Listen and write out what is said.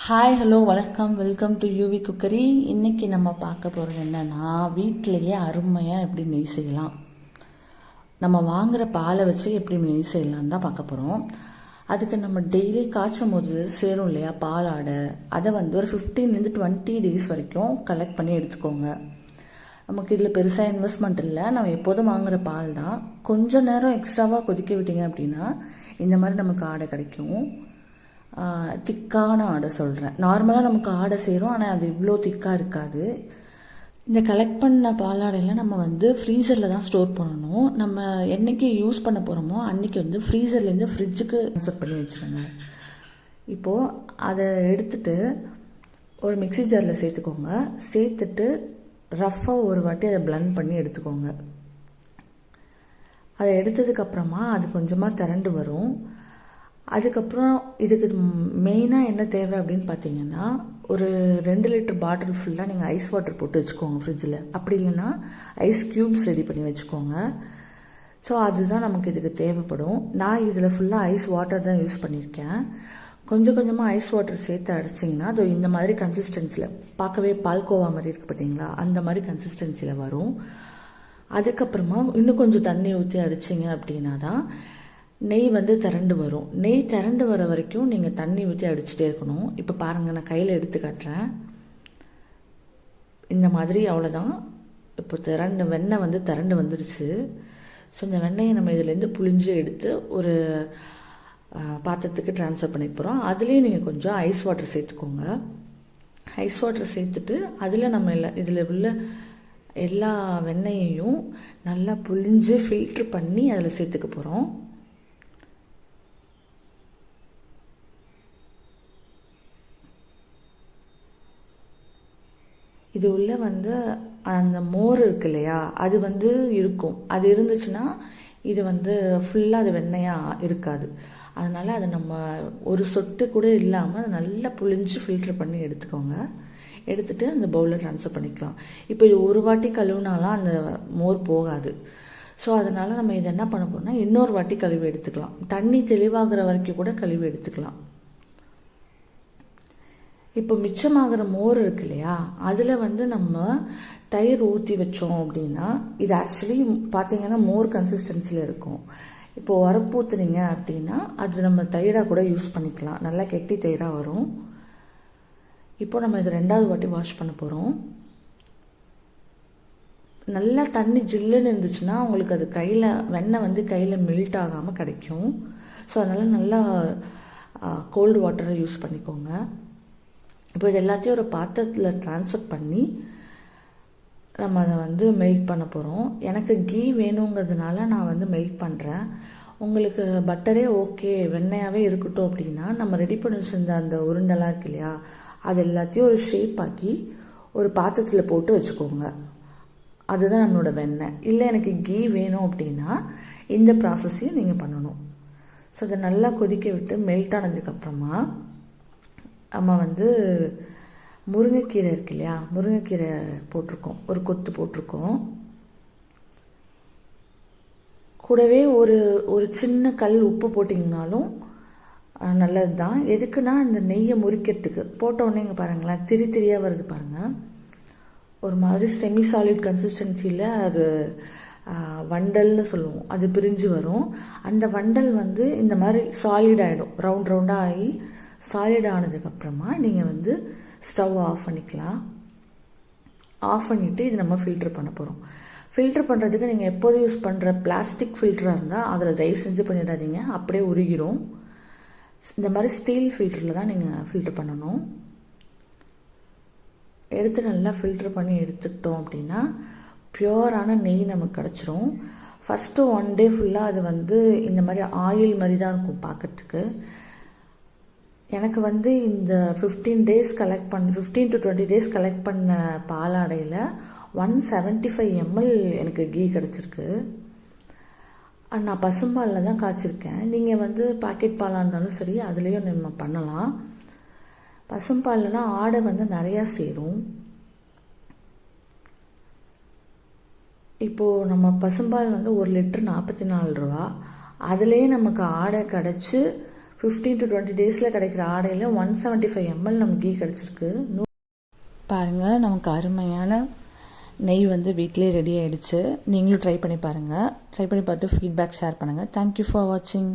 Hi hello வணக்கம், welcome to UV cookery. இன்றைக்கி நம்ம பார்க்க போகிறது என்னென்னா, வீட்டிலையே அருமையாக எப்படி நெய் செய்யலாம், நம்ம வாங்குகிற பாலை வச்சு எப்படி நெய் செய்யலாம் தான் பார்க்க போகிறோம். அதுக்கு நம்ம டெய்லி காய்ச்சும் போது சேரும் இல்லையா பால் ஆடை, அதை ஒரு 15-20 டேஸ் வரைக்கும் கலெக்ட் பண்ணி எடுத்துக்கோங்க. நமக்கு இதில் பெருசாக இன்வெஸ்ட்மெண்ட் இல்லை, நம்ம எப்போதும் வாங்குகிற பால் தான். கொஞ்சம் நேரம் எக்ஸ்ட்ராவாக கொதிக்க விட்டீங்க அப்படின்னா இந்த மாதிரி நமக்கு ஆடை கிடைக்கும். திக்கான ஆடை சொல்கிறேன். நார்மலாக நமக்கு ஆடை சேரும், ஆனால் அது இவ்வளோ திக்காக இருக்காது. இந்த கலெக்ட் பண்ண பாலாடையில் நம்ம ஃப்ரீசரில் தான் ஸ்டோர் பண்ணணும். நம்ம என்னைக்கு யூஸ் பண்ண போகிறோமோ அன்றைக்கி ஃப்ரீசர்லேருந்து ஃப்ரிட்ஜுக்கு ட்ரான்ஸ்ஃபர் பண்ணி வச்சுருங்க. இப்போது அதை எடுத்துகிட்டு ஒரு மிக்ஸி ஜாரில் சேர்த்துக்கோங்க. சேர்த்துட்டு ரஃப்பாக ஒரு வாட்டி அதை பிளண்ட் பண்ணி எடுத்துக்கோங்க. அதை எடுத்ததுக்கப்புறமா அது கொஞ்சமாக திரண்டு வரும். அதுக்கப்புறம் இதுக்கு மெயினாக என்ன தேவை அப்படின்னு பார்த்தீங்கன்னா, ஒரு 2 லிட்டர் பாட்டில் ஃபுல்லாக நீங்கள் ஐஸ் வாட்டர் போட்டு வச்சுக்கோங்க ஃப்ரிட்ஜில். அப்படி இல்லைன்னா ஐஸ் க்யூப்ஸ் ரெடி பண்ணி வச்சுக்கோங்க. ஸோ அதுதான் நமக்கு இதுக்கு தேவைப்படும். நான் இதில் ஃபுல்லாக ஐஸ் வாட்டர் தான் யூஸ் பண்ணியிருக்கேன். கொஞ்சம் கொஞ்சமாக ஐஸ் வாட்டர் சேர்த்து அடிச்சிங்கன்னா அது இந்த மாதிரி கன்சிஸ்டன்சியில், பார்க்கவே பால்கோவா மாதிரி இருக்குது பார்த்தீங்களா, அந்த மாதிரி கன்சிஸ்டன்சியில் வரும். அதுக்கப்புறமா இன்னும் கொஞ்சம் தண்ணி ஊற்றி அடிச்சிங்க அப்படின்னா தான் நெய் திரண்டு வரும். நெய் திரண்டு வர வரைக்கும் நீங்கள் தண்ணி ஊற்றி அடிச்சுட்டே இருக்கணும். இப்போ பாருங்கள், நான் கையில் எடுத்து காட்டுறேன். இந்த மாதிரி அவ்வளோதான். இப்போ வெண்ணெய் திரண்டு வந்துடுச்சு. ஸோ இந்த வெண்ணெயை நம்ம இதுலேருந்து புழிஞ்சு எடுத்து ஒரு பாத்திரத்துக்கு ட்ரான்ஸ்ஃபர் பண்ணி போகிறோம். அதுலேயும் நீங்கள் கொஞ்சம் ஐஸ் வாட்டர் சேர்த்துக்கோங்க. ஐஸ் வாட்டர் சேர்த்துட்டு அதில் நம்ம இதில் உள்ள எல்லா வெண்ணெயையும் நல்லா புழிஞ்சு ஃபில்ட்ரு பண்ணி அதில் சேர்த்துக்க போகிறோம். இது உள்ள அந்த மோர் இருக்கு இல்லையா, அது இருக்கும். அது இருந்துச்சுன்னா இது ஃபுல்லாக அது வெண்ணெயாக இருக்காது. அதனால் அதை நம்ம ஒரு சொட்டு கூட இல்லாமல் அதை நல்லா புழிஞ்சு ஃபில்டர் பண்ணி எடுத்துக்கோங்க. எடுத்துகிட்டு அந்த பவுலில் ட்ரான்ஸ்ஃபர் பண்ணிக்கலாம். இப்போ இது ஒரு வாட்டி கழுவுனாலாம் அந்த மோர் போகாது. ஸோ அதனால் நம்ம இதை என்ன பண்ண போறோம்னா, இன்னொரு வாட்டி கழுவி எடுத்துக்கலாம். தண்ணி தெளிவாகிற வரைக்கும் கூட கழுவி எடுத்துக்கலாம். இப்போ மிச்சமாகிற மோர் இருக்கு இல்லையா, அதில் நம்ம தயிர் ஊற்றி வச்சோம் அப்படின்னா இது ஆக்சுவலி பார்த்தீங்கன்னா மோர் கன்சிஸ்டன்சியில் இருக்கும். இப்போது உரப்பு ஊற்றுனீங்க அப்படின்னா அது நம்ம தயிராக கூட யூஸ் பண்ணிக்கலாம். நல்லா கெட்டி தயிராக வரும். இப்போ நம்ம இது 2வது வாட்டி வாஷ் பண்ண போகிறோம். நல்லா தண்ணி ஜில்லுன்னு இருந்துச்சுன்னா உங்களுக்கு அது கையில் வெண்ணெய் கையில் மெல்ட் ஆகாமல் கிடைக்கும். ஸோ அதனால் நல்லா கோல்டு வாட்டரை யூஸ் பண்ணிக்கோங்க. இப்போ இது எல்லாத்தையும் ஒரு பாத்திரத்தில் ட்ரான்ஸ்ஃபர் பண்ணி நம்ம அதை மெல்ட் பண்ண போகிறோம். எனக்கு கீ வேணுங்கிறதுனால நான் மெல்ட் பண்ணுறேன். உங்களுக்கு பட்டரே ஓகே, வெண்ணெயாகவே இருக்கட்டும் அப்படின்னா நம்ம ரெடி பண்ணி வச்சுருந்த அந்த உருண்டெல்லாம் இருக்கு இல்லையா, அது எல்லாத்தையும் ஒரு ஷேப் ஆக்கி ஒரு பாத்திரத்தில் போட்டு வச்சுக்கோங்க. அதுதான் நம்மளோட வெண்ணெய். இல்லை எனக்கு கீ வேணும் அப்படின்னா இந்த ப்ராசஸையும் நீங்கள் பண்ணணும். ஸோ அதை நல்லா கொதிக்க விட்டு மெல்ட் ஆனதுக்கப்புறமா நம்ம முருங்கைக்கீரை இருக்கு இல்லையா, முருங்கைக்கீரை போட்டிருக்கோம், ஒரு கொத்து போட்டிருக்கோம். கூடவே ஒரு சின்ன கல் உப்பு போட்டிங்கனாலும் நல்லது தான். எதுக்குன்னா இந்த நெய்யை முறிக்கிறதுக்கு. போட்டோடனே இங்கே பாருங்களேன், திரியாக வருது பாருங்கள். ஒரு மாதிரி செமி சாலிட் கன்சிஸ்டன்சியில் அது வண்டல்னு சொல்லுவோம், அது பிரிஞ்சு வரும். அந்த வண்டல் இந்த மாதிரி சாலிட் ஆகிடும், ரவுண்டாக ஆகி சாலிட் ஆனதுக்கப்புறமா நீங்கள் ஸ்டவ் ஆஃப் பண்ணிக்கலாம். ஆஃப் பண்ணிவிட்டு இது நம்ம ஃபில்ட்ரு பண்ண போகிறோம். ஃபில்ட்ரு பண்ணுறதுக்கு நீங்கள் எப்போதும் யூஸ் பண்ணுற பிளாஸ்டிக் ஃபில்டராக இருந்தால் அதில் தயவு செஞ்சு பண்ணிடாதீங்க, அப்படியே உருகிரும். இந்த மாதிரி ஸ்டீல் ஃபில்டரில் தான் நீங்கள் ஃபில்ட்ரு பண்ணணும். எடுத்து நல்லா ஃபில்ட்ரு பண்ணி எடுத்துக்கிட்டோம் அப்படின்னா பியூரான நெய் நமக்கு கிடச்சிரும். ஃபஸ்ட்டு 1 டே ஃபுல்லாக அது இந்த மாதிரி ஆயில் மாதிரி தான் இருக்கும் பார்க்கறதுக்கு. எனக்கு இந்த 15 டேஸ் 15 to 20 டேஸ் கலெக்ட் பண்ண பாலாடையில் 175 ml எனக்கு கீ கிடச்சிருக்கு. நான் பசும்பாலில் தான் காய்ச்சிருக்கேன். நீங்கள் பாக்கெட் பாலாக இருந்தாலும் சரி, அதுலேயும் நம்ம பண்ணலாம். பசும்பால்னா ஆடை நிறையா சேரும். இப்போது நம்ம பசும்பால் 1 லிட்டர் 44 ரூபா. அதுலேயே நமக்கு ஆடை கிடச்சி 15 to 20 டேஸில் கிடைக்கிற ஆடையில் 175 ml நம்ம கீ கிடச்சிருக்கு. பாருங்கள், நமக்கு அருமையான நெய் வந்து வீட்டிலே ரெடி ஆகிடுச்சு. நீங்களும் ட்ரை பண்ணி பாருங்கள். ட்ரை பண்ணி பார்த்து ஃபீட்பேக் ஷேர் பண்ணுங்கள். தேங்க்யூ ஃபார் வாட்சிங்.